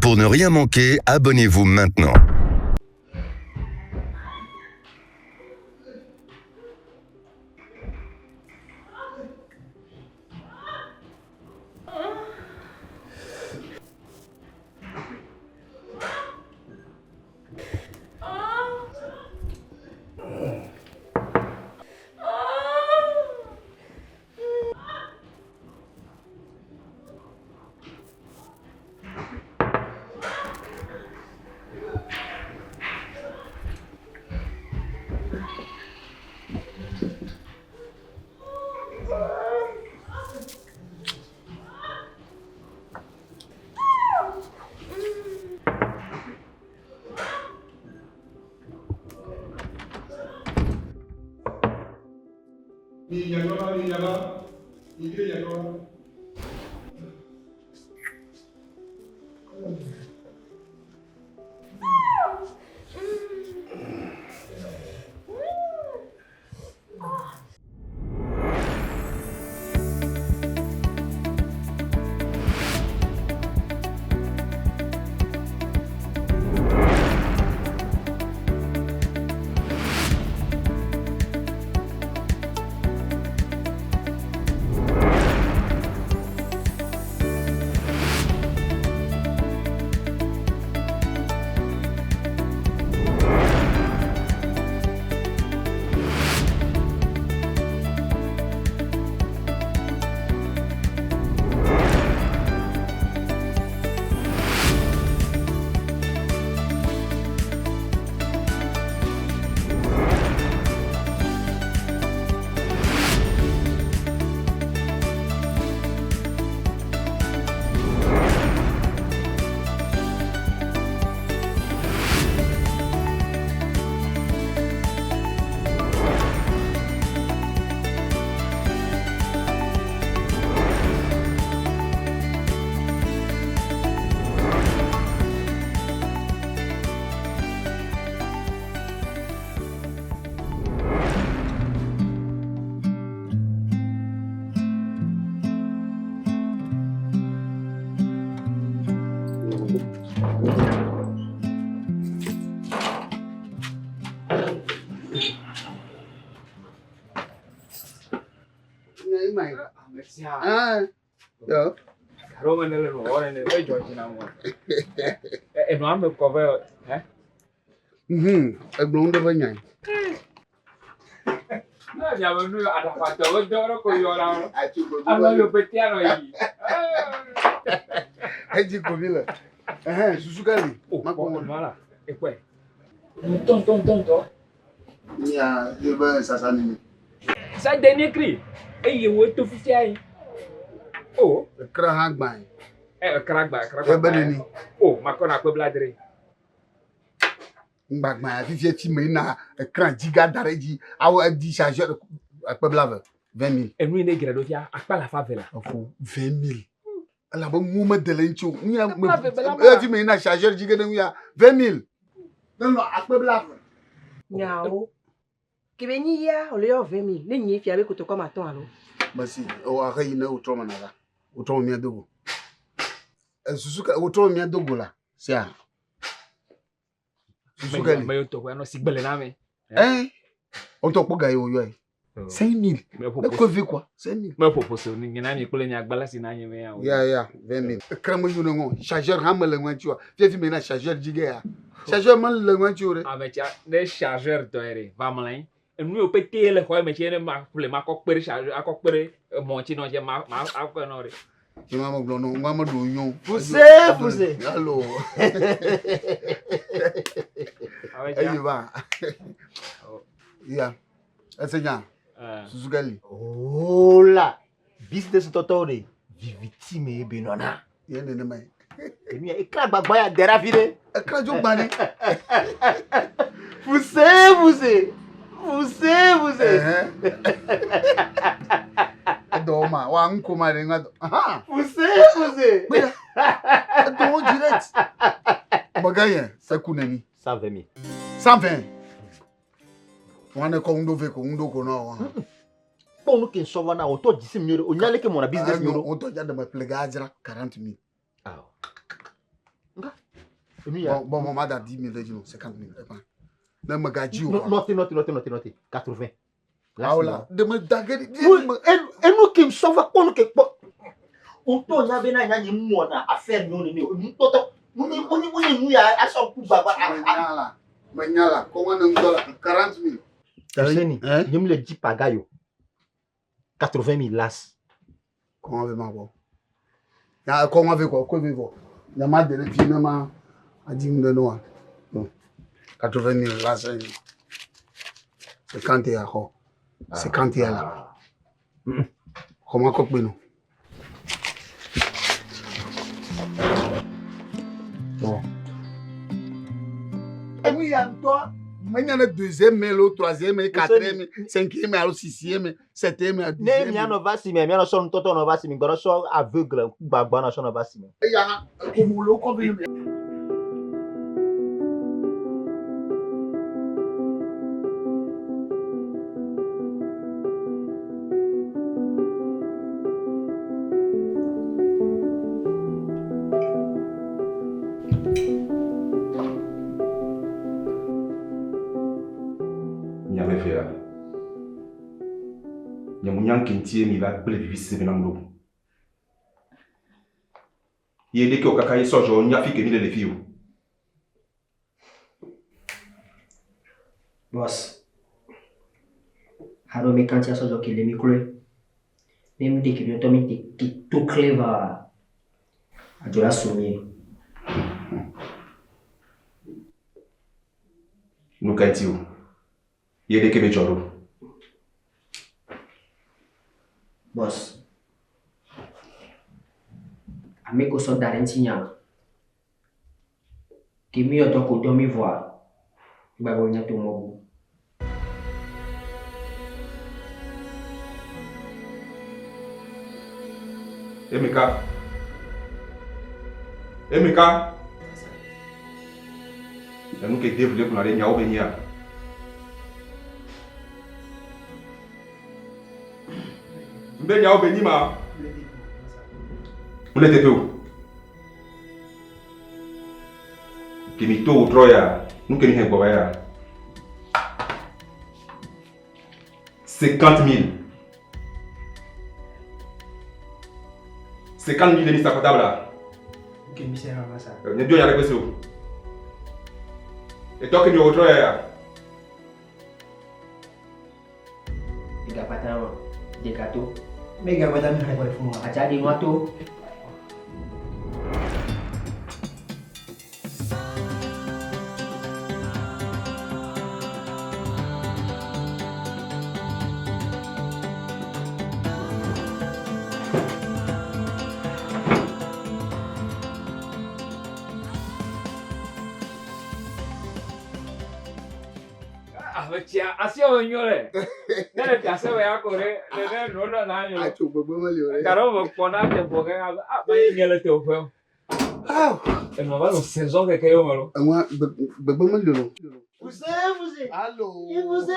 Pour ne rien manquer, abonnez-vous maintenant. Yo. Roman le lo ne be George na mo. E no am ko be eh. Egbon do banyan. Na ya mo nu ada fa to do ko yo la. Ama yo petiano yi. Eji ko bi la. Susukali. Mako mala. E kwe. Ton. Ya, de ba sasani ni. Sa deni kri. E ye wo to fiti ai. Oh, Kra hagban. kragba. E bele ni. Oh, makona ko bladre. Mbagban fifie ti me na ekran giga dareji awo di chargeur apeblave 20 000. Enu ne gira do fia akpa la favela. Ofo 20 000. Ala ba mu ma delencho. E fi me na chargeur giga na ya 20 000. Non apeblave. Nyao. Kibeni ya ole yo 20 000. Ni nyi fi abe ko to ko ma ton alo. Basi o akai na utro manala. Utro mi adogo. Susuka utro mi adogo la. Sia. Susukali. Me yo to ko no sigbele na me. On to poga yo yo. 5 000. Me Ko vi quoi? 5 000. Me propose ni nyina ni kole ni agbala si na nyeme ya. Ya 20 000. Kramo yu no chargeur hamele ngwanchiwa. Fi me na chargeur jiga ya. Chargeur man le ngwanchiure. Amecha de chargeur to ere. Vamlan. Enu yo pete le ko me chene ma ple ma ko pere chargeur akokpere monchi no je ma akọ no re. Mama glono ngama do yon. Poussez. Allô. Ayi ba. Ya. Enseignant. Susukali. Oh là. Business totore. Vivitime benona. Yene ne mai. Emi e kra gbagba ya derafide. Ekra jo gbani. Poussez. Doma, wa nko mare ngado. Aha. Poussez. Bia. Do direct. Bagayen, ça kunani. 120 000. 120. Wana ko ndo ve ko ndo ko no. Ponu ke sova na oto 10 000 o nyale ke mo na business euro. On to ja de me plega ajra 40 000. Ah. Nga Bon, maman a 10 000 de 50 000. Non, mais gadji ou pas? Notez. 80. Ah, voilà. De me daguer. Et nous qui me sauvons, on qui on tourne à Bena, il y a une monnaie à faire nous. On à son coup, Manyala, comment on a 40 000? Je me le dis pas, Gayo. 80 000 las. Comment on veut m'avoir? Comment on veut quoi? Quoi veut voir? Il y a mal de finalement à 10 000 de noix. 80 000 las. C'est quand il y a quoi? C'est quand il y a là. Comment on peut nous? Bon. Oui, toi. Mais il y a le deuxième, mais le troisième, mais quatrième, cinquième, mais le sixième, septième, mais il y a un vasi, mais il y a un son toto, un vasi, mais il y a un son aveugle, babana, son vasi. Il y a comme le combien. Kintie mi va bele vivisi be namlo. Yele ke okaka yeso jo nya fi ke ni le fiu. Boss. Haro me kantia so jo ke le micro. Même dès que le tomi te tout clever a jola sommier. No kantiu. Yele ke be joro. Boss, amico so d'Argentina. Che mio tocco dormi voir. Bagogna tu mobu. Emeka. Eu nunca devo ler com a areia ou benia. Benya ou benima. Mule tepeu. Kimito ou troia. Nunca ni hengboya. 50 000. 50 000 de mista potable. Ok, monsieur Ramassa. Ne dio ya rekwesio. E toque ni outro ya. Tiga patang de gato. Mega badan hai boleh fumar. Aja di moto. Así o señores. Nele que hace vea correr, le no no daño. Ah, tu gbogbo mo le ore. Caramba, pona te porque vai nyele te o feo. Ah, El no va los saison que yo malo. moi gbogbo mo le ore. Vous. Allô. Vous.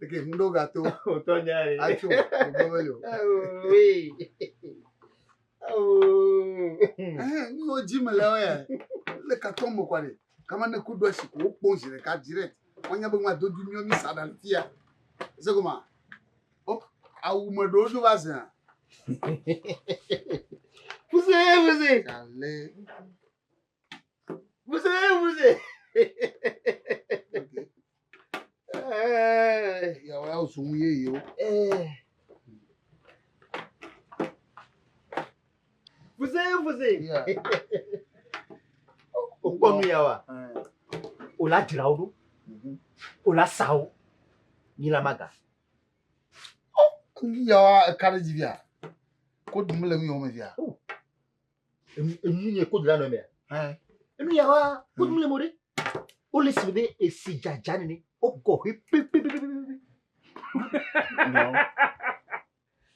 Ok, ndo gato. Otonya. Acho, gbogbo mo le ore. Oui. No jim la ya. Le carton mo kwale. Kama ne ku do shi ko ponji le ka direct. Onya be ma do du nyo mi sadal tia. C'est comment? Hop, a ou me do va ça. Vous. Allez. Ya wa o sun ye yo. Vous. Yeah. Okonu yawa. Ola diraudu. Ola sao. Nila maga. Ya wa kare jivia. Ko dum le mi o me via. Enu ko dila no me. Enu yawa, ko dum le mode. O le sibe e si jajani ni. O go No.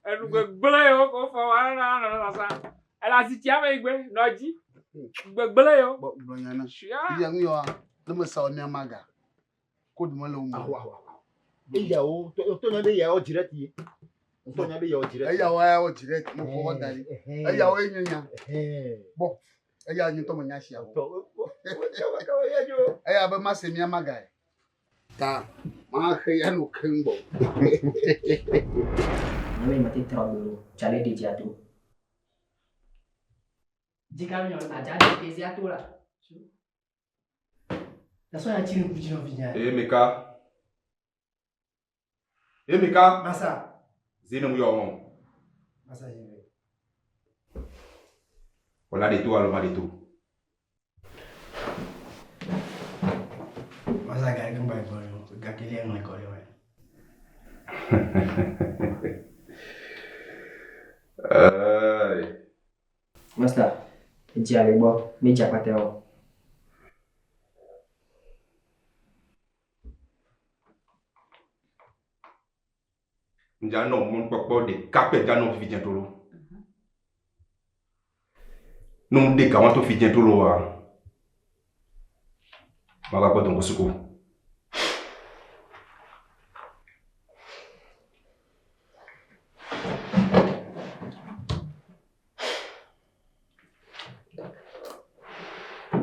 El gbele yo ko fa wa na sa. Ela si tia me igbe noji. Gbele yo. Bo nyana. Shia. Ya mi yo. Le me sa o mi maga. Ko dum le o mo. E ya o, to no le ya o direct yi. to nya be yo direct eya wa o direct mo ko dari eya wa enyanya bo eya nyi to mo nya hia bo eya ba ma se mi amaga ta ma he ya no kembo Noi mati trovo chale di giatu. Jika mi ona jadi pezi atura. La sua ya chini kujino vinya. Emeka. Masa. Zina mu yomo. Masa hivi. Wala de tu alo ma de tu. Masa gari kumbai boyo. Gakili yang lekole wa. Basta. Jiale bo, mi japateo. Njano mon popo de capé njano fi jentolo. Num de ka wanto fi jentolo wa. Maga ko don kusuko.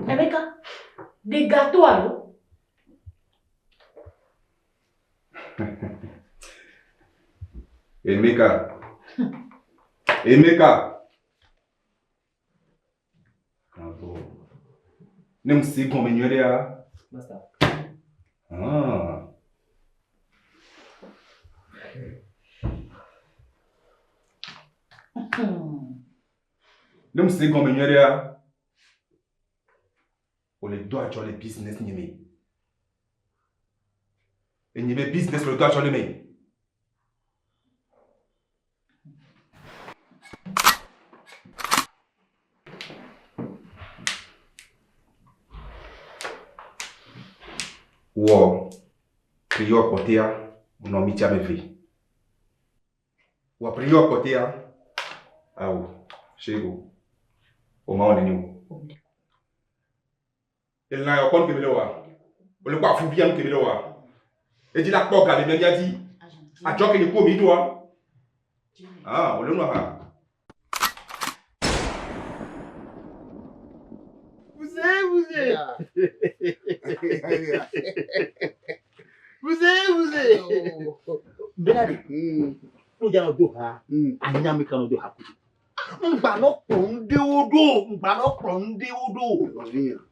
Emeka, des gâteaux alors? Emeka. Bravo. Nem si come nyoria. Basta. Nem si come nyoria. O le doit sur le business nyeme. Et nyeme business le doit sur le me. Wo priyo potea no mi chame vi. Wo priyo potea au chego. O maone ni. El na yo kon ke wa. O le kwa fu biam ke wa. E di la po ga le me dia di. A joke ni ko mi do wa. O le no ha. Benari. No jana do ha. Anya me kan do ha ku. Ngba no pon de odo.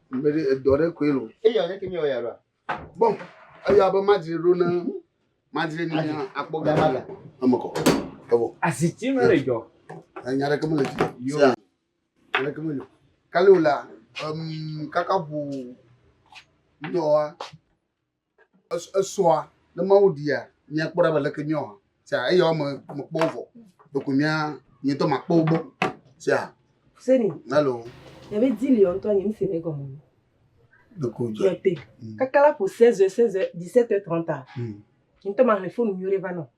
mbere dore kwelo Eya ne kimi o yara. bon eya ba madire rona madire ni akpoga maga amako ebo Asiti mere jo. nyare kamule yo nyare kamule kalula kakabu nyoa aswa na maudia nya kpora bala kenyo sa eya mo kpovo dokunya ni to makpobo sa Seni, allo il y avait 10 lions, toi, il me fait comme ça. de quoi Tu étais. Kakala pour 16h, 16h, 17h30. Il te m'a fait une mure vano.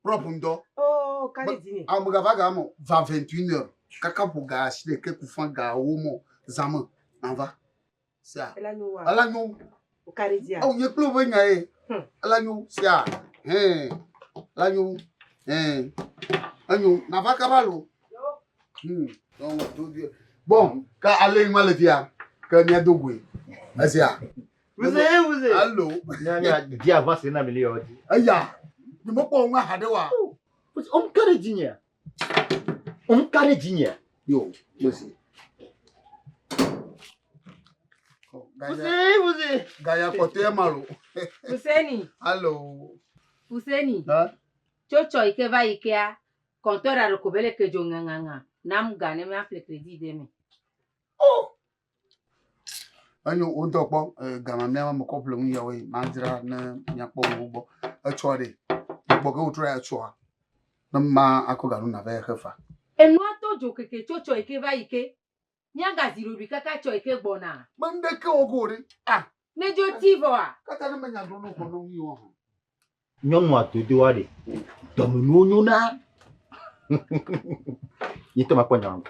propre ndo Oh, kale dîner. amuga vaga mo va 21h kaka pour ga chile ke ku fanga womo zama anva ça Elle a nous. ala nyu Au kale dia. au ye klo be nyae ala nyu ça ala nyu anyu na va kabalo donc tout Dieu bon ka ale ngale via ka nya dogwe asia Vous allo nya di avance na mili o di. aya ni mo ko nwa hadewa On kare jinya. yo merci gaya kote malo Fuseni, allo Fuseni. ha Chocho ike va ikea. Kontora rokobele ke jonganganga. Nam gane me afle credit deme. anyo ontokpo gama miama mo couple mu yawe mandira na nyakpo ngbo achore gbo ke utra achwa na ma akoga no na ba hefa Enwa to jokeke chocho ike va ike. Nyaga ziro bikaka cho ike gbona. mande ke ogori Nejo tivoa. kata na menya do no ko no yi wo Nyɔnu adodo wa de. Dɔmenuwo nyo na. Yi to ma kpɔ nya.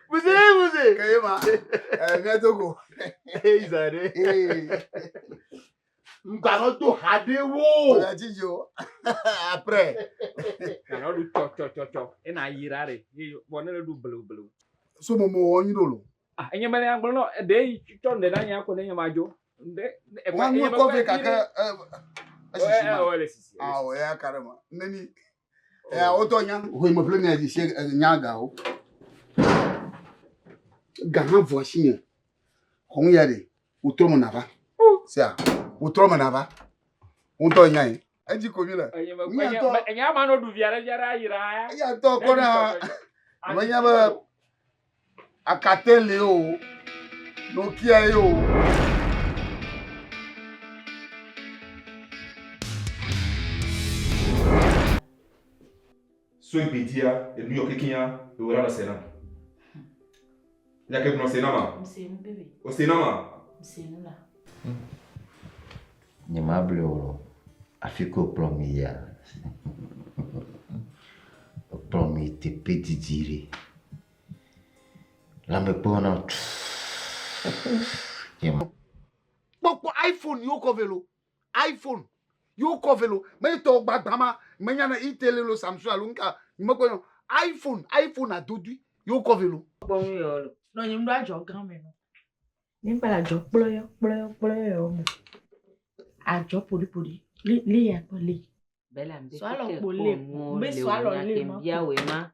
Vous kayema me togo Izare. M'ganoto hadewo. On a dit yo. Après. Kana du cho. Ena yirare. Bonne du blue. So momo wonyi dolo. Ah, enye mane anglo no de chonde na nya ko ne majo. De Wangu kofe kaka ouais, si. Ah ouais, carrément. Nani. Auto nyang, oui, me plaît ni chez nyaga o. Gahan voisin. Hong yare. Utro monava. Sia. Utro monava. Unto nyai. Aji ko bila. Enye mano du viara yira. Ya to kona. Manya ba akatele o. Nokia yo. Soy pedia, e New York kinya, e wala na sena. Ya ke no sena ma. Msenu bébé. O sena ma. Msenu là. Nyamable o afiko promi ya. Promi te pedidire. La me pona. Poko iPhone yo kovelo. iPhone yo kovelo. Me to gbadama, me nyana itele lo Samsung alunka. Moko iPhone a dodi yo kovelo. Bon yo. Non, il me doit jouer grand maintenant. Même pas la job, ployo. A job poli. Li ya poli. Bella mbe Swallow kike bole. komo Mbe swallow le ma. kembia wema.